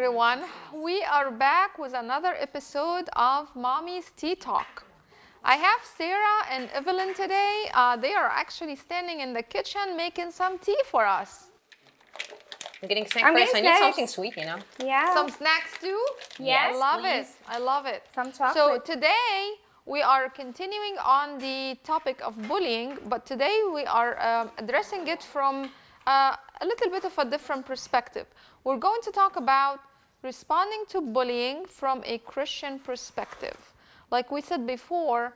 everyone. We are back with another episode of Mommy's Tea Talk. I have Sarah and Evelyn today. They are actually standing in the kitchen making some tea for us. I'm getting snacks first. I need something sweet, you know? Yeah. Some snacks too? Yes, I love please. it. I love it. Some chocolate. So today we are continuing on the topic of bullying, but today we are addressing it from a little bit of a different perspective. We're going to talk about responding to bullying from a Christian perspective. Like we said before,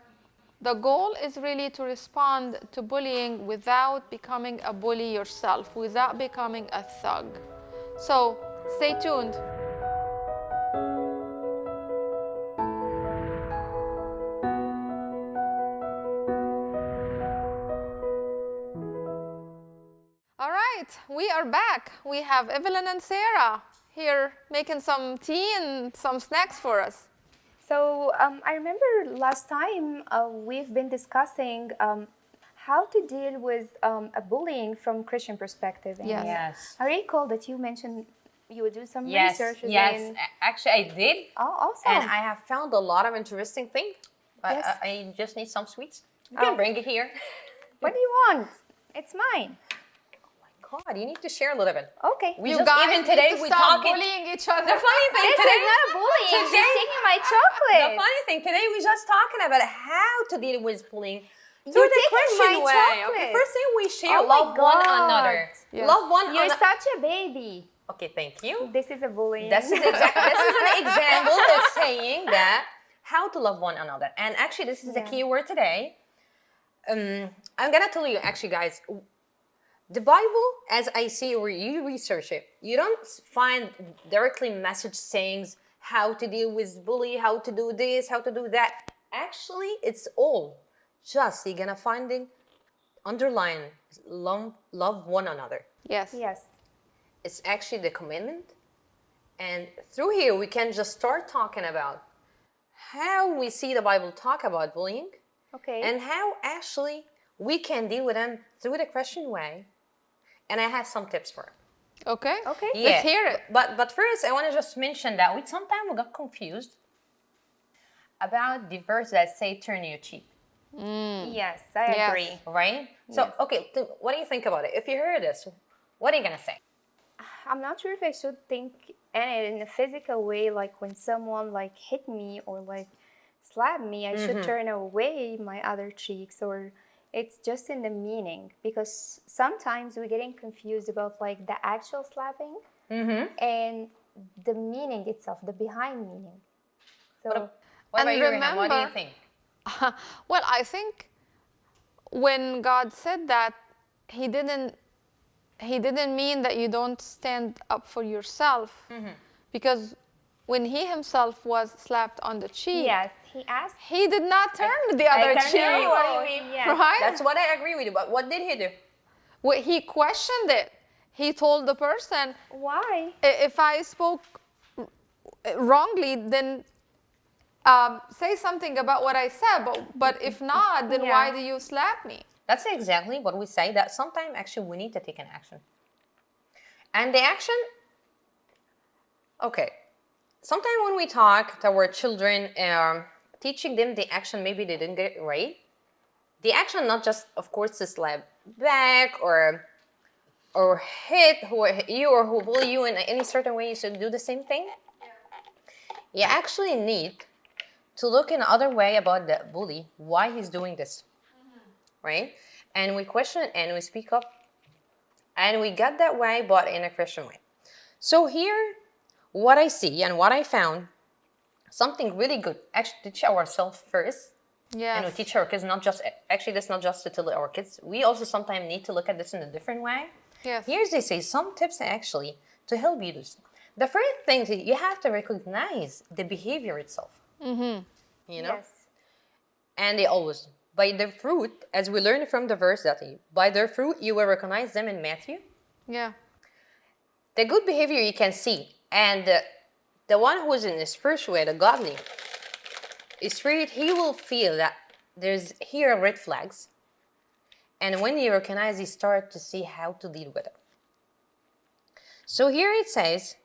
the goal is really to respond to bullying without becoming a bully yourself, without becoming a thug. So stay tuned. All right, we are back. We have Evelyn and Sarah here making some tea and some snacks for us. So I remember last time we've been discussing how to deal with a bullying from Christian perspective. And Yes. I recall that you mentioned you would do some Yes, research. yes. Actually, I did. Oh, awesome. And I have found a lot of interesting things. Yes. I just need some sweets. You can bring it here. What do you want? It's mine. God, you need to share a little bit. Okay. We You just guys even need today to we stop talking. bullying each other. The funny thing This today. is not bullying. She's Today- taking my The chocolate. funny thing today we just talking about how to deal with bullying You're through the taking Christian my way. Okay, chocolate. first thing we share Oh my love one God. another. Yes. Love one You're another. such a baby. Okay, thank you. This is a bullying. This is an example of saying that how to love one another. And actually, this is the key word today. I'm gonna tell you, actually, guys, the Bible, as I see or you research it, you don't find directly message sayings how to deal with bully, how to do this, how to do that. Actually, it's all just you're gonna find underline love one another. Yes. Yes. It's actually the commandment. And through here, we can just start talking about how we see the Bible talk about bullying Okay. and how actually we can deal with them through the Christian way. And I have some tips for it. Okay. Okay. Let's hear it. But first, I want to just mention that sometimes we got confused about the verse that say, turn your cheek, Yes, I Yes. agree. right? So, Yes. okay, what do you think about it? If you heard this, what are you going to say? I'm not sure if I should think in a physical way, like when someone like hit me or like slap me, I should turn away my other cheeks, or it's just in the meaning, because sometimes we're getting confused about like the actual slapping and the meaning itself, the behind meaning. So What And about you, Rehan? What do you remember- think? Well, I think when God said that, He didn't mean that you don't stand up for yourself, because when He Himself was slapped on the cheek, yes, he asked. He did not turn the other can cheek. know what you mean. Yes. Right? That's what I agree with you. But what did he do? Well, He questioned it. He told the person, Why? if I spoke wrongly, then say something about what I said. But if not, then Yeah. why do you slap me? That's exactly what we say, that sometimes actually we need to take an action. And the action, okay, sometimes when we talk to our children, teaching them the action, maybe they didn't get it right. The action, not just, of course, to slap back or hit who you or who bully you in any certain way, you should do the same thing. You actually need to look in other way about the bully, why he's doing this, right? And we question it and we speak up, and we get that way, but in a Christian way. So here, what I see and what I found, something really good, actually teach ourselves first, and we Yes. teach our kids, not just, actually that's not just to tell our kids, we also sometimes need to look at this in a different way. Yes. Here's they say some tips actually to help you do this. The first thing is you have to recognize the behavior itself. You know? Yes. And they always, by their fruit, as we learned from the verse that by their fruit you will recognize them in Matthew. Yeah. The good behavior you can see, and the one who is in the spiritual way, the godly spirit, he will feel that there's here red flags, and when you recognize, you start to see how to deal with it. So here it says,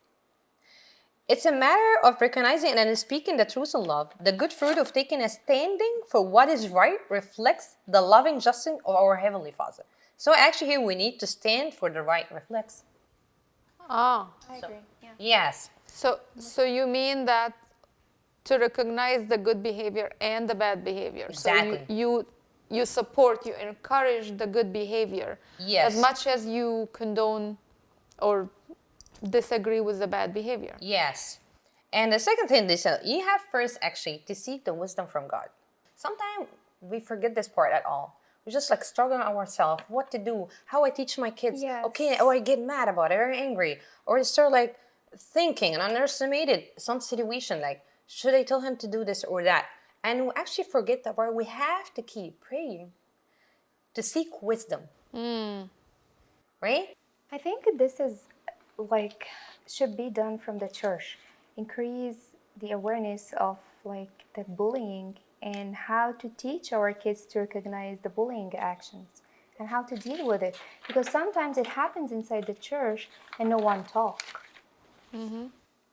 It's a matter of recognizing and speaking the truth in love. The good fruit of taking a standing for what is right reflects the loving justice of our Heavenly Father. So actually here we need to stand for the right reflects. Ah. I agree. Yeah. Yes. So you mean that to recognize the good behavior and the bad behavior. Exactly. So you support, you encourage the good behavior. Yes. As much as you condone or disagree with the bad behavior. Yes. And the second thing they said, you have first actually to seek the wisdom from God. Sometimes we forget this part at all. We just like struggling ourselves, what to do, how I teach my kids. Yes. Okay, or I get mad about it, or angry, or I start like thinking and underestimated some situation, like should I tell him to do this or that? And we actually forget that part. We have to keep praying to seek wisdom. Right? I think this is like should be done from the church. Increase the awareness of like the bullying and how to teach our kids to recognize the bullying actions and how to deal with it. Because sometimes it happens inside the church and no one talk.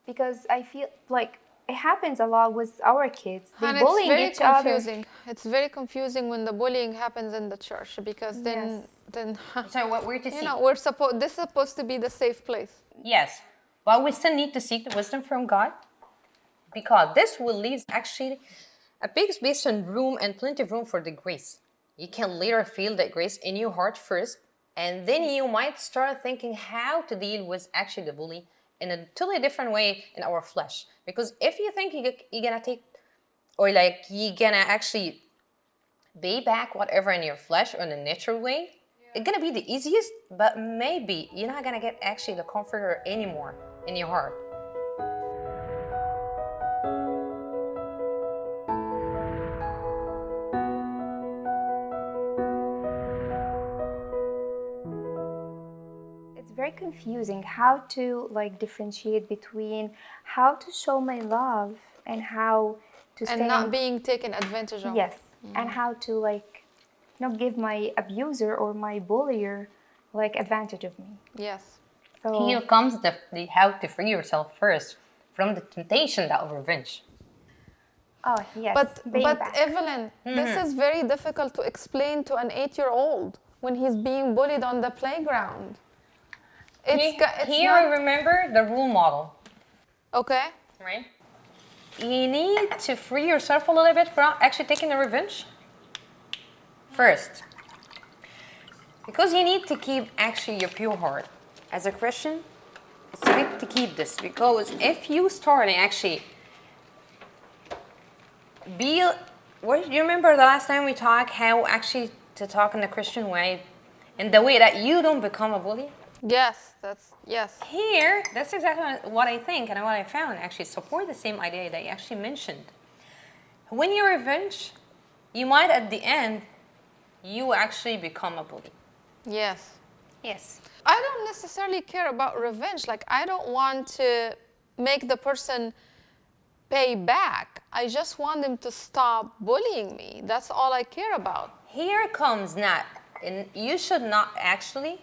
Because I feel like it happens a lot with our kids. They And it's bullying very each other. confusing. It's very confusing when the bullying happens in the church because then So what we're to seek? you know, this is supposed to be the safe place. Yes, but we still need to seek the wisdom from God because this will leave actually a big space and room and plenty of room for the grace. You can later feel that grace in your heart first, and then you might start thinking how to deal with actually the bully in a totally different way in our flesh. Because if you think you're gonna take, or like you're gonna actually pay back whatever in your flesh or in a natural way, it's gonna be the easiest, but maybe you're not gonna get actually the comforter anymore in your heart. It's very confusing how to like differentiate between how to show my love and how to And stand. not being taken advantage of. Yes, and how to like not give my abuser or my bullier like advantage of me. Yes. So Here comes the how to free yourself first from the temptation that of revenge. oh yes, But paying back. Evelyn, this is very difficult to explain to an 8-year-old when he's being bullied on the playground. It's Here, not, remember the role model, okay. right? You need to free yourself a little bit from actually taking the revenge first. Because you need to keep actually your pure heart. As a Christian, it's good to keep this because if you start and actually you remember the last time we talked how actually to talk in the Christian way in the way that you don't become a bully? Yes, yes. Here, that's exactly what I think and what I found actually support the same idea that you actually mentioned. When you revenge, you might at the end, you actually become a bully. Yes. Yes. I don't necessarily care about revenge. Like, I don't want to make the person pay back. I just want them to stop bullying me. That's all I care about. Here comes not, and you should not actually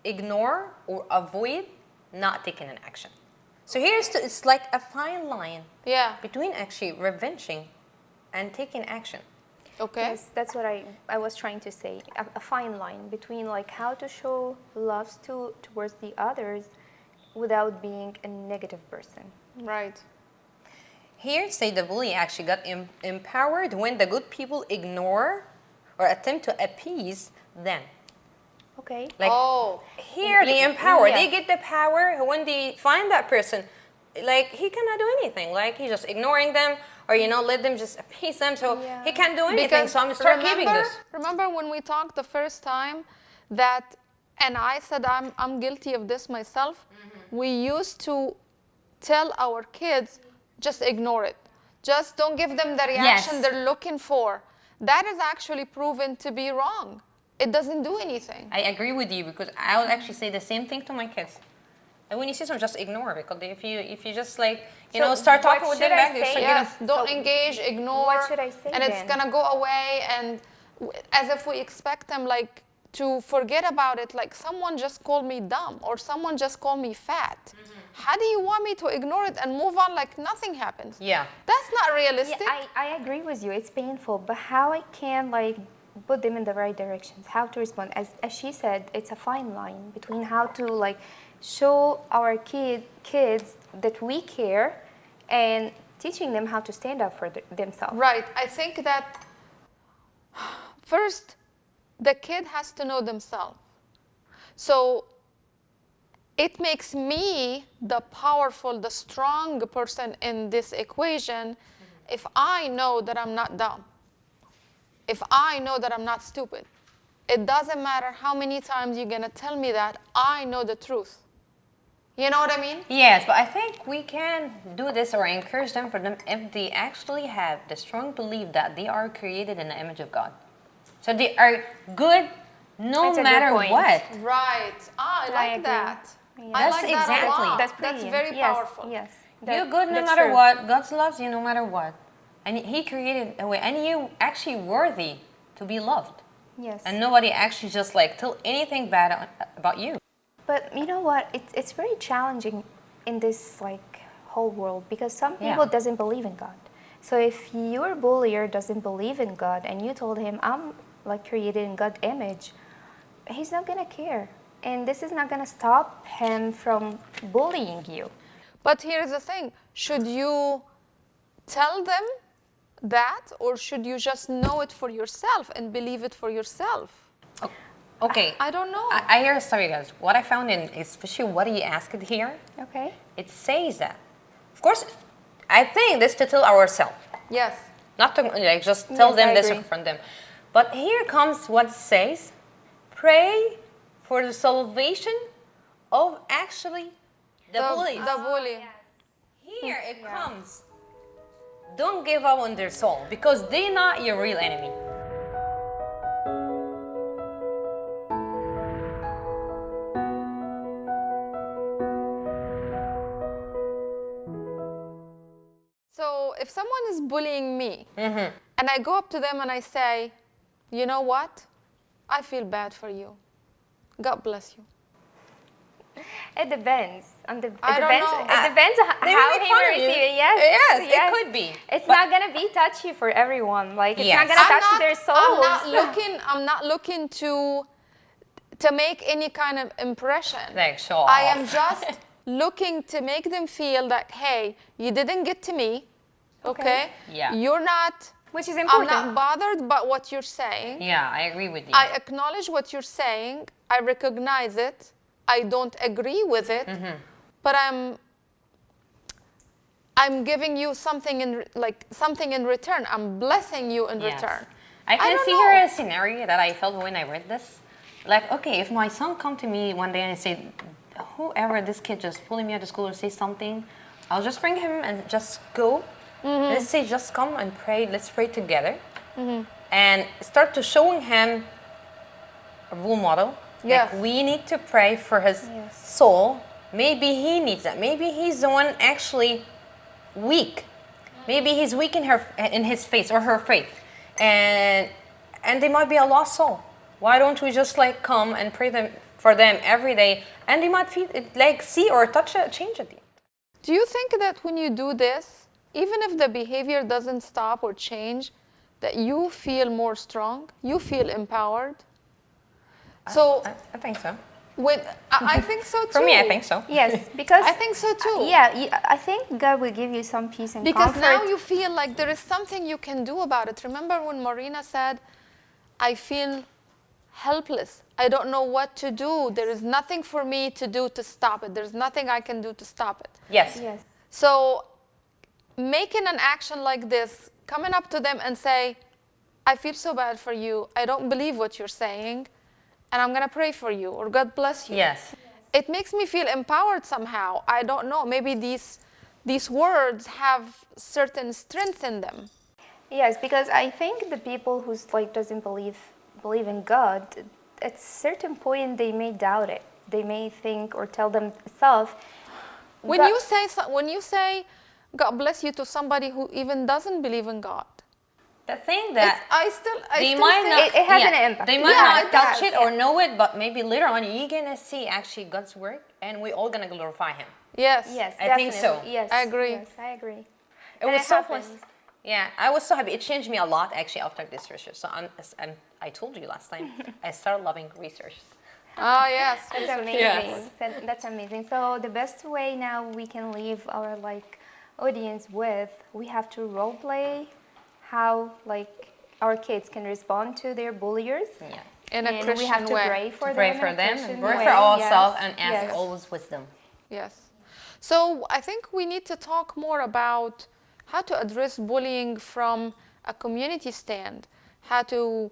ignore or avoid not taking an action. So it's like a fine line Yeah. between actually revenging and taking action. Okay. Yes, that's what I was trying to say. A fine line between like how to show love towards the others without being a negative person. Right. Here, say the bully actually got empowered when the good people ignore or attempt to appease them. Okay. Like here, they empower. Yeah. They get the power when they find that person. Like he cannot do anything. Like he's just ignoring them, or let them just appease them. So Yeah. he can't do anything. Because So I'm start keeping this. Remember when we talked the first time that, and I said I'm guilty of this myself. We used to tell our kids, just ignore it. Just don't give them the reaction Yes. they're looking for. That is actually proven to be wrong. It doesn't do anything. I agree with you because I would actually say the same thing to my kids. And when you see something, just ignore because if you just like So start talking what with them should I back, they say? start Yes, getting don't So engage, ignore. what should I say And it's then? gonna go away, and as if we expect them like to forget about it. Like someone just called me dumb or someone just called me fat. how do you want me to ignore it and move on like nothing happened? Yeah. That's not realistic. Yeah, I agree with you. It's painful, but how I can like put them in the right directions, how to respond. As she said, it's a fine line between how to like show our kids that we care and teaching them how to stand up for themselves. Right. I think that first, the kid has to know themselves. So it makes me the powerful, the strong person in this equation if I know that I'm not dumb. If I know that I'm not stupid. It doesn't matter how many times you're going to tell me that, I know the truth. You know what I mean? Yes, but I think we can do this or encourage them for them if they actually have the strong belief that they are created in the image of God. So they are good no That's a good matter point. what. Right. I like agree. that. Yeah. I That's like that a exactly. lot. That's That's brilliant. very Yes, powerful. Yes. You're good no that's matter true. what. God loves you no matter what. And He created a way. And you're actually worthy to be loved. Yes. And nobody actually just like tell anything bad about you. But you know what? It's very challenging in this like whole world because some Yeah. people doesn't believe in God. So if your bullier doesn't believe in God and you told him I'm like created in God's image, he's not gonna care, and this is not gonna stop him from bullying you. But here's the thing. Should you tell them that, or should you just know it for yourself and believe it for yourself? Okay. I don't know. I hear a story, guys. What I found in, especially what he asked here, Okay. it says that. Of course, I think this to tell ourselves, Yes. not to like just tell Yes, them I this agree. from them. But here comes what it says: pray for the salvation of actually the bullies. The bully. Here it comes. Don't give up on their soul because they're not your real enemy. So if someone is bullying me and I go up to them and I say, you know what? I feel bad for you. God bless you. It depends. It I don't depends. know. It depends They how make he fun will of you. receive it. Yes. Yes, yes. it could be. It's But- not gonna be touchy for everyone. Like it's Yes. not gonna touch their souls. I'm not looking to make any kind of impression. Like, show I am off. just looking to make them feel that, hey, you didn't get to me. Okay? Yeah. You're not, Which is I'm important. not bothered by what you're saying. Yeah, I agree with you. I acknowledge what you're saying. I recognize it. I don't agree with it. But I'm giving you something in return. I'm blessing you in Yes. return. I can don't see know. here a scenario that I felt when I read this. Like, okay, if my son come to me one day and say, whoever this kid just pulling me out of school or say something, I'll just bring him and just go. Let's say just come and pray. Let's pray together. And start to showing him a role model. Yes. Like we need to pray for his Yes. soul. Maybe he needs that. Maybe he's the one actually weak. Maybe he's weak in his faith or her faith. And they might be a lost soul. Why don't we just like come and pray for them every day, and they might feel like see or touch a change at the end. Do you think that when you do this, even if the behavior doesn't stop or change, that you feel more strong? You feel empowered? So I think so. I think so too. For me, I think so. Yes, because I think so too. I think God will give you some peace and Because comfort. now you feel like there is something you can do about it. Remember when Marina said, I feel helpless. I don't know what to do. There is nothing for me to do to stop it. There's nothing I can do to stop it. Yes. Yes. So making an action like this, coming up to them and say, I feel so bad for you. I don't believe what you're saying. And I'm going to pray for you, or God bless you. Yes. It makes me feel empowered somehow. I don't know. Maybe these words have certain strength in them. Yes, because I think the people who's like doesn't believe in God, at a certain point they may doubt it. They may think or tell themselves. When you say God bless you to somebody who even doesn't believe in God, The thing that I still they still might think- not, It has an impact. They might Yeah, not it touch does, it or know it, but maybe later on you're gonna see actually God's work, and we're all gonna glorify Him. Yes. Yes, I think so. definitely. Yes, I agree. Yes, I agree. It And was it so happens. fun. Yeah, I was so happy. It changed me a lot actually after this research. So I told you last time, I started loving research. Ah, yes. That's amazing. Yes. That's amazing. So the best way now we can leave our like audience with, we have to role play how like our kids can respond to their bulliers. Yeah. In a And Christian we have to way. pray for Pray them. for in a them, Christian and pray way. for ourselves, Yes, and ask yes. always wisdom. Yes. So I think we need to talk more about how to address bullying from a community stand, how to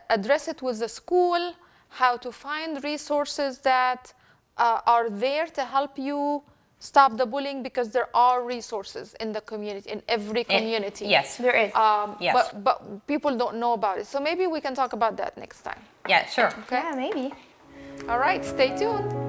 address it with the school, how to find resources that are there to help you stop the bullying, because there are resources in the community, in every community. Yes. There is. Yes. But people don't know about it. So maybe we can talk about that next time. Yeah, sure. Yeah, maybe. All right, stay tuned.